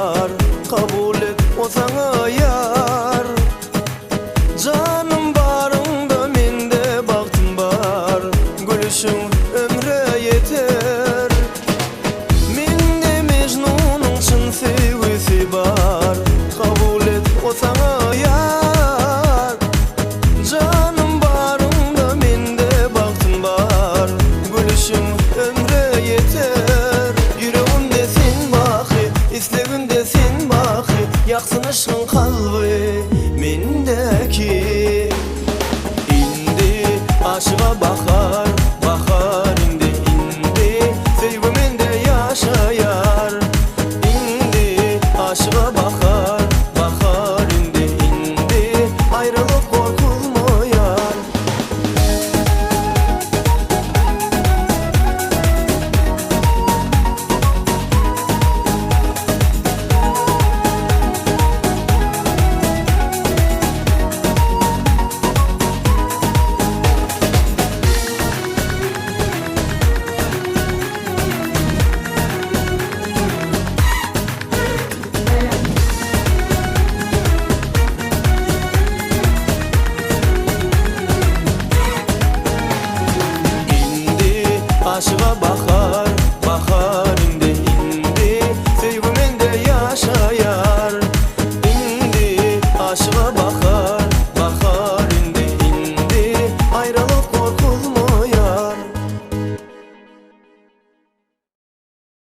var, kabul et o sana yar. Canım barında mende baktım var, gülüşün ömre yeter. Mende Mecnun'un çın sevgisi var, kabul et o sana yar. Canım barında mende baktım var, gülüşün ömre yeter. Yüreğimde sen bakı, islegimde sen bakı, yaksın aşkın kalbi mendeki. İndi aşığa bakar, bakar indi, indi sevgi mende yaşayar. İndi aşığa bakar.